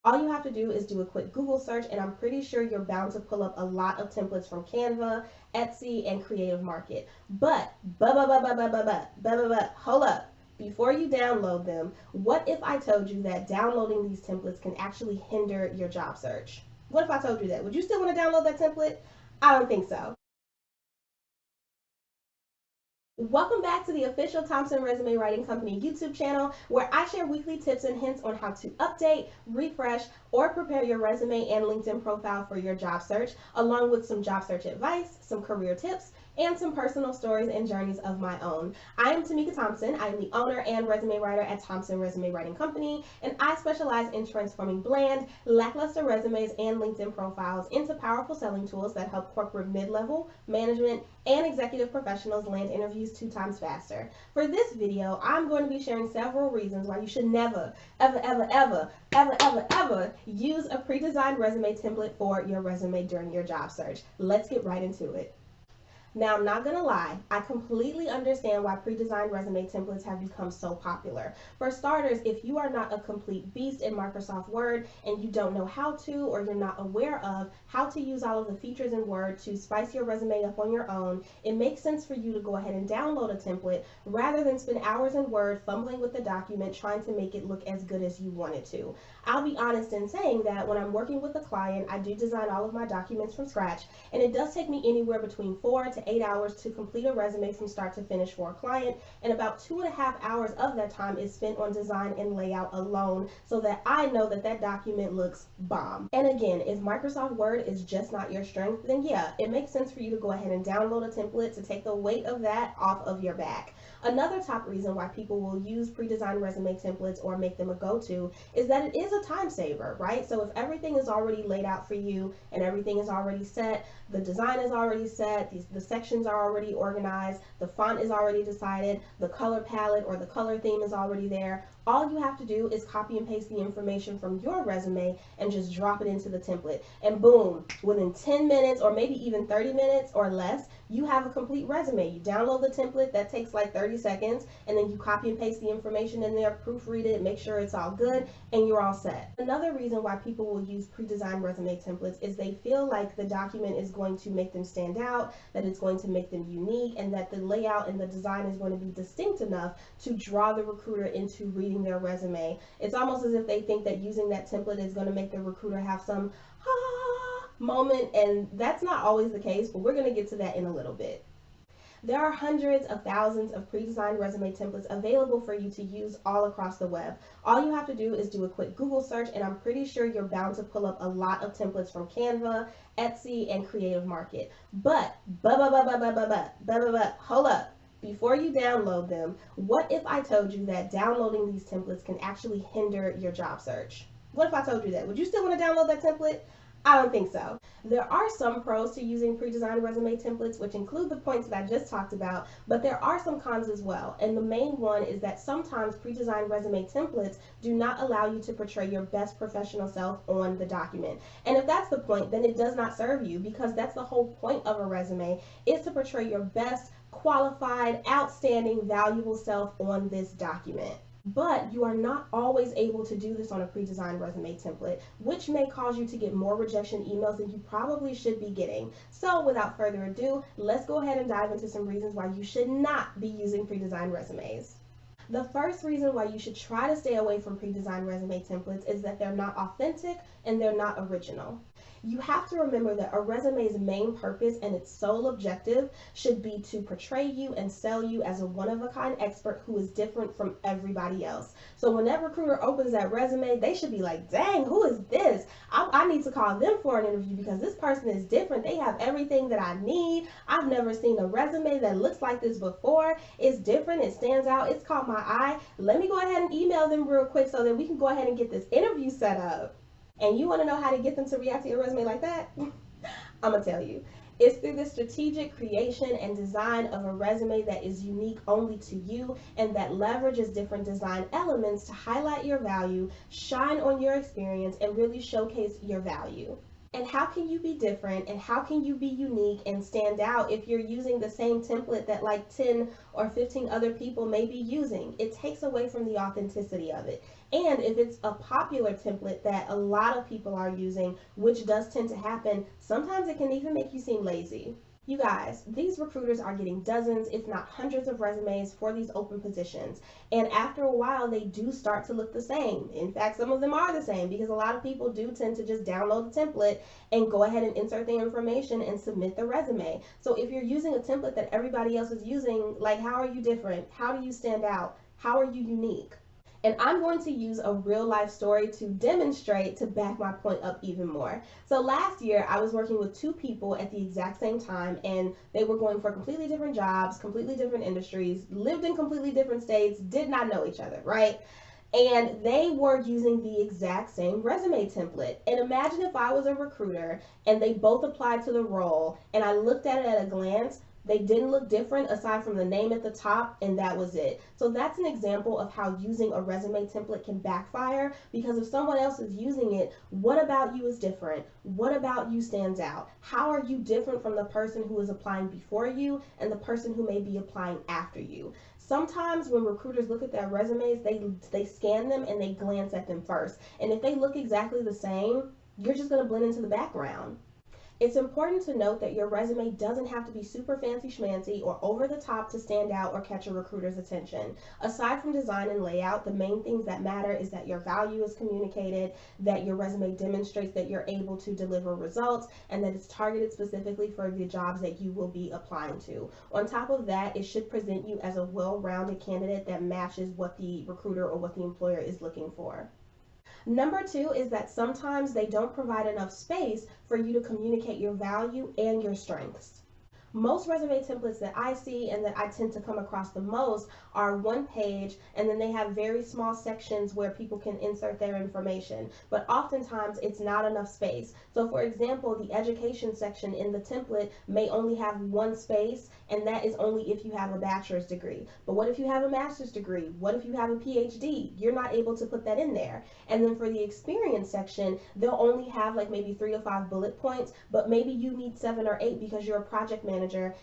All you have to do is do a quick Google search, and I'm pretty sure you're bound to pull up a lot of templates from Canva, Etsy, and Creative Market. But, hold up. Before you download them, what if I told you that downloading these templates can actually hinder your job search? What if I told you that? Would you still want to download that template? I don't think so. Welcome back to the official Thompson Resume Writing Company YouTube channel, where I share weekly tips and hints on how to update, refresh, or prepare your resume and LinkedIn profile for your job search, along with some job search advice, some career tips, and some personal stories and journeys of my own. I am Tamika Thompson. I am the owner and resume writer at Thompson Resume Writing Company, and I specialize in transforming bland, lackluster resumes and LinkedIn profiles into powerful selling tools that help corporate mid-level, management, and executive professionals land interviews 2 times faster. For this video, I'm going to be sharing several reasons why you should never, ever use a pre-designed resume template for your resume during your job search. Let's get right into it. Now, I'm not gonna lie, I completely understand why pre-designed resume templates have become so popular. For starters, if you are not a complete beast in Microsoft Word and you don't know how to, or you're not aware of how to use all of the features in Word to spice your resume up on your own, it makes sense for you to go ahead and download a template rather than spend hours in Word fumbling with the document trying to make it look as good as you want it to. I'll be honest in saying that when I'm working with a client, I do design all of my documents from scratch, and it does take me anywhere between 4 to 8 hours to complete a resume from start to finish for a client, and about 2.5 hours of that time is spent on design and layout alone so that I know that that document looks bomb. And again, if Microsoft Word is just not your strength, then yeah, it makes sense for you to go ahead and download a template to take the weight of that off of your back. Another top reason why people will use pre-designed resume templates or make them a go-to is that it is a time saver, right? So if everything is already laid out for you and everything is already set, the design is already set, the sections are already organized, the font is already decided, the color palette or the color theme is already there. All you have to do is copy and paste the information from your resume and just drop it into the template. And boom, within 10 minutes or maybe even 30 minutes or less, you have a complete resume. You download the template, that takes like 30 seconds, and then you copy and paste the information in there, proofread it, make sure it's all good, and you're all set. Another reason why people will use pre-designed resume templates is they feel like the document is going to make them stand out, that it's going to make them unique, and that the layout and the design is going to be distinct enough to draw the recruiter into reading their resume. It's almost as if they think that using that template is going to make the recruiter have some moment, and that's not always the case, but we're going to get to that in a little bit. There are hundreds of thousands of pre-designed resume templates available for you to use all across the web. All you have to do is do a quick Google search, and I'm pretty sure you're bound to pull up a lot of templates from Canva, Etsy, and Creative Market. But, hold up. Before you download them, what if I told you that downloading these templates can actually hinder your job search? What if I told you that? Would you still want to download that template? I don't think so. There are some pros to using pre-designed resume templates, which include the points that I just talked about, but there are some cons as well. And the main one is that sometimes pre-designed resume templates do not allow you to portray your best professional self on the document. And if that's the point, then it does not serve you, because that's the whole point of a resume, is to portray your best, qualified, outstanding, valuable self on this document. But you are not always able to do this on a pre-designed resume template, which may cause you to get more rejection emails than you probably should be getting. So without further ado, let's go ahead and dive into some reasons why you should not be using pre-designed resumes. The first reason why you should try to stay away from pre-designed resume templates is that they're not authentic and they're not original. You have to remember that a resume's main purpose and its sole objective should be to portray you and sell you as a one-of-a-kind expert who is different from everybody else. So when that recruiter opens that resume, they should be like, dang, who is this? I need to call them for an interview because this person is different. They have everything that I need. I've never seen a resume that looks like this before. It's different. It stands out. It's caught my eye. Let me go ahead and email them real quick so that we can go ahead and get this interview set up. And you want to know how to get them to react to your resume like that? I'm going to tell you. It's through the strategic creation and design of a resume that is unique only to you and that leverages different design elements to highlight your value, shine on your experience, and really showcase your value. And how can you be different and how can you be unique and stand out if you're using the same template that like 10 or 15 other people may be using? It takes away from the authenticity of it. And if it's a popular template that a lot of people are using, which does tend to happen, sometimes it can even make you seem lazy. You guys, these recruiters are getting dozens, if not hundreds of resumes for these open positions. And after a while, they do start to look the same. In fact, some of them are the same because a lot of people do tend to just download the template and go ahead and insert the information and submit the resume. So if you're using a template that everybody else is using, like, how are you different? How do you stand out? How are you unique? And I'm going to use a real life story to demonstrate, to back my point up even more. So last year, I was working with two people at the exact same time, and they were going for completely different jobs, completely different industries, lived in completely different states, did not know each other, right? And they were using the exact same resume template. And imagine if I was a recruiter and they both applied to the role and I looked at it at a glance. They didn't look different aside from the name at the top, and that was it. So that's an example of how using a resume template can backfire, because if someone else is using it, what about you is different? What about you stands out? How are you different from the person who is applying before you and the person who may be applying after you? Sometimes when recruiters look at their resumes, they scan them and they glance at them first. And if they look exactly the same, you're just going to blend into the background. It's important to note that your resume doesn't have to be super fancy schmancy or over the top to stand out or catch a recruiter's attention. Aside from design and layout, the main things that matter is that your value is communicated, that your resume demonstrates that you're able to deliver results, and that it's targeted specifically for the jobs that you will be applying to. On top of that, it should present you as a well-rounded candidate that matches what the recruiter or what the employer is looking for. Number two is that sometimes they don't provide enough space for you to communicate your value and your strengths. Most resume templates that I see and that I tend to come across the most are one page, and then they have very small sections where people can insert their information, but oftentimes it's not enough space. So for example, the education section in the template may only have one space, and that is only if you have a bachelor's degree. But what if you have a master's degree? What if you have a PhD? You're not able to put that in there. And then for the experience section, they'll only have like maybe 3 to 5 bullet points, but maybe you need 7 or 8 because you're a project manager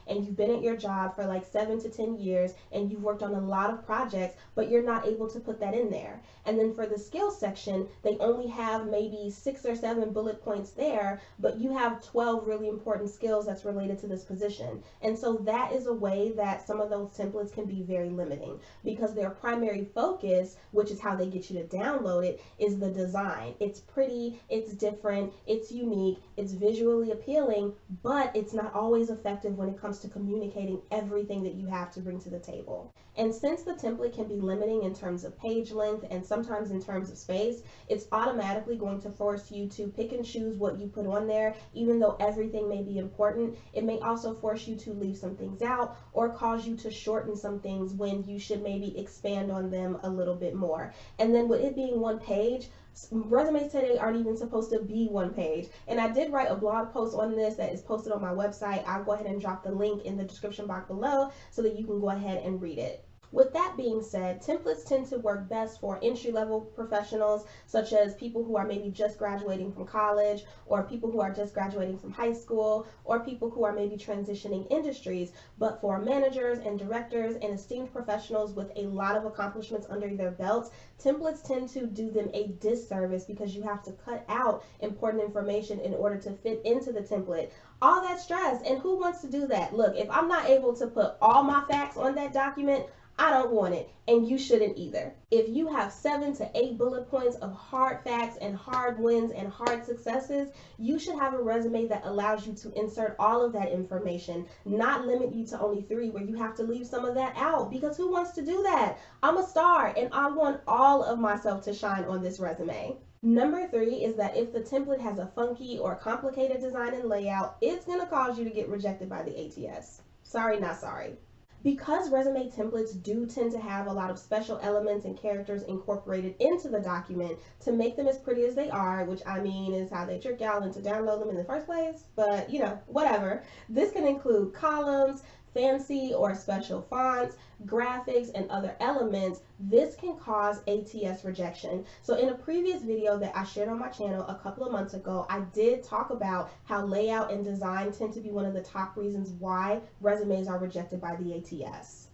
and you've been at your job for like 7 to 10 years and you've worked on a lot of projects, but you're not able to put that in there. And then for the skills section, they only have maybe 6 or 7 bullet points there, but you have 12 really important skills that's related to this position. And so that is a way that some of those templates can be very limiting, because their primary focus, which is how they get you to download it, is the design. It's pretty, it's different, it's unique, it's visually appealing, but it's not always effective when it comes to communicating everything that you have to bring to the table. And since the template can be limiting in terms of page length and sometimes in terms of space, it's automatically going to force you to pick and choose what you put on there. Even though everything may be important, it may also force you to leave some things out or cause you to shorten some things when you should maybe expand on them a little bit more. And then with it being one page, resumes today aren't even supposed to be one page. And I did write a blog post on this that is posted on my website. I'll go ahead and drop the link in the description box below so that you can go ahead and read it. With that being said, templates tend to work best for entry-level professionals, such as people who are maybe just graduating from college, or people who are just graduating from high school, or people who are maybe transitioning industries. But for managers and directors and esteemed professionals with a lot of accomplishments under their belts, templates tend to do them a disservice because you have to cut out important information in order to fit into the template. All that stress, and who wants to do that? Look, if I'm not able to put all my facts on that document, I don't want it, and you shouldn't either. If you have 7 to 8 bullet points of hard facts and hard wins and hard successes, you should have a resume that allows you to insert all of that information, not limit you to only 3 where you have to leave some of that out, because who wants to do that? I'm a star, and I want all of myself to shine on this resume. Number 3 is that if the template has a funky or complicated design and layout, it's going to cause you to get rejected by the ATS. Sorry, not sorry. Because resume templates do tend to have a lot of special elements and characters incorporated into the document to make them as pretty as they are, which I mean is how they trick y'all into download them in the first place, but you know, whatever. This can include columns, fancy or special fonts, graphics, and other elements. This can cause ATS rejection. So in a previous video that I shared on my channel a couple of months ago, I did talk about how layout and design tend to be one of the top reasons why resumes are rejected by the ATS.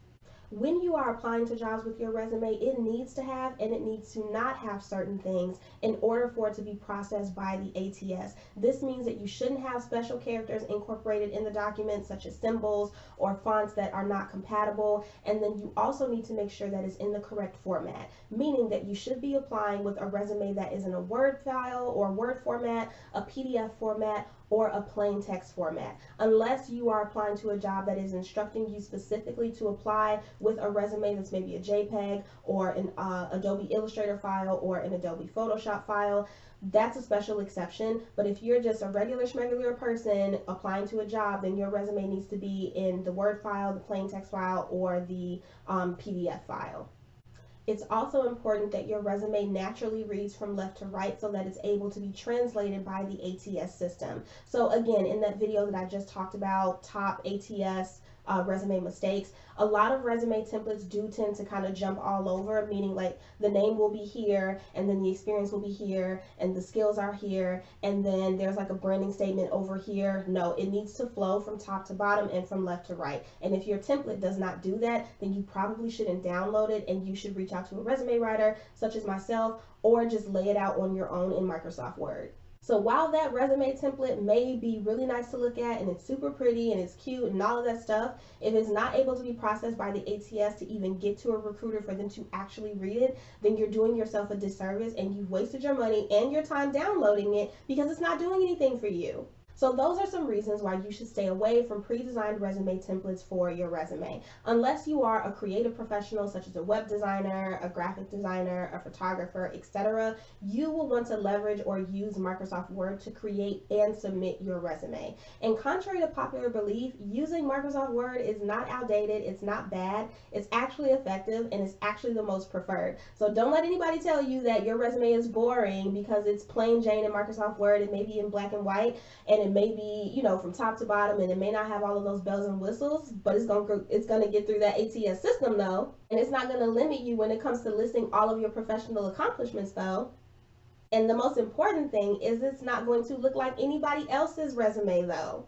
When you are applying to jobs with your resume, it needs to have and it needs to not have certain things in order for it to be processed by the ATS. This means that you shouldn't have special characters incorporated in the document, such as symbols or fonts that are not compatible. And then you also need to make sure that it's in the correct format, meaning that you should be applying with a resume that is in a Word file or Word format, a PDF format, or a plain text format, unless you are applying to a job that is instructing you specifically to apply with a resume that's maybe a JPEG or an Adobe Illustrator file or an Adobe Photoshop file. That's a special exception, but if you're just a regular schmegular person applying to a job, then your resume needs to be in the Word file, the plain text file, or the PDF file. It's also important that your resume naturally reads from left to right so that it's able to be translated by the ATS system. So again, in that video that I just talked about, top ATS resume mistakes, a lot of resume templates do tend to kind of jump all over, meaning like the name will be here and then the experience will be here and the skills are here and then there's like a branding statement over here. No, it needs to flow from top to bottom and from left to right. And if your template does not do that, then you probably shouldn't download it and you should reach out to a resume writer such as myself, or just lay it out on your own in Microsoft Word. So while that resume template may be really nice to look at and it's super pretty and it's cute and all of that stuff, if it's not able to be processed by the ATS to even get to a recruiter for them to actually read it, then you're doing yourself a disservice and you've wasted your money and your time downloading it because it's not doing anything for you. So those are some reasons why you should stay away from pre-designed resume templates for your resume. Unless you are a creative professional such as a web designer, a graphic designer, a photographer, etc., you will want to leverage or use Microsoft Word to create and submit your resume. And contrary to popular belief, using Microsoft Word is not outdated, it's not bad, it's actually effective, and it's actually the most preferred. So don't let anybody tell you that your resume is boring because it's plain Jane in Microsoft Word. It may be in black and white, and it may be, you know, from top to bottom, and it may not have all of those bells and whistles, but it's gonna get through that ATS system though, and it's not gonna limit you when it comes to listing all of your professional accomplishments though. And the most important thing is it's not going to look like anybody else's resume though.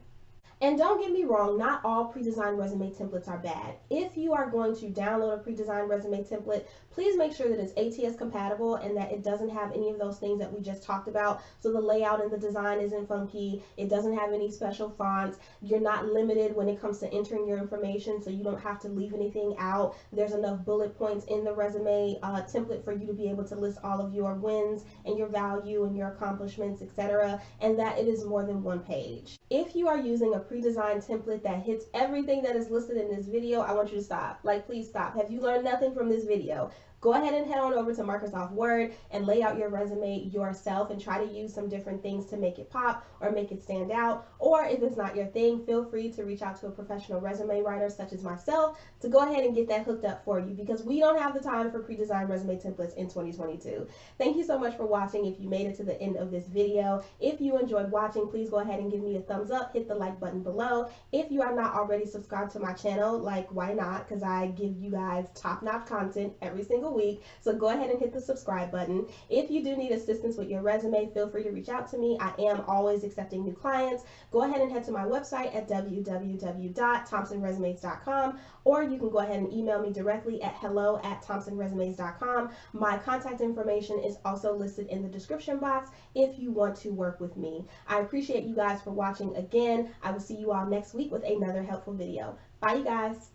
And don't get me wrong, not all pre-designed resume templates are bad. If you are going to download a pre-designed resume template, please make sure that it's ATS compatible and that it doesn't have any of those things that we just talked about. So the layout and the design isn't funky, it doesn't have any special fonts, you're not limited when it comes to entering your information, so you don't have to leave anything out. There's enough bullet points in the resume template for you to be able to list all of your wins and your value and your accomplishments, etc., and that it is more than one page. If you are using a pre-designed template that hits everything that is listed in this video, I want you to stop. Like, please stop. Have you learned nothing from this video? Go ahead and head on over to Microsoft Word and lay out your resume yourself and try to use some different things to make it pop or make it stand out. Or if it's not your thing, feel free to reach out to a professional resume writer such as myself to go ahead and get that hooked up for you, because we don't have the time for pre-designed resume templates in 2022. Thank you so much for watching. If you made it to the end of this video, if you enjoyed watching, please go ahead and give me a thumbs up, hit the like button below. If you are not already subscribed to my channel, like, why not? Because I give you guys top-notch content every single week. So go ahead and hit the subscribe button. If you do need assistance with your resume, feel free to reach out to me. I am always accepting new clients. Go ahead and head to my website at www.thompsonresumes.com, or you can go ahead and email me directly at hello@thompsonresumes.com. My contact information is also listed in the description box if you want to work with me. I appreciate you guys for watching again. I will see you all next week with another helpful video. Bye, you guys.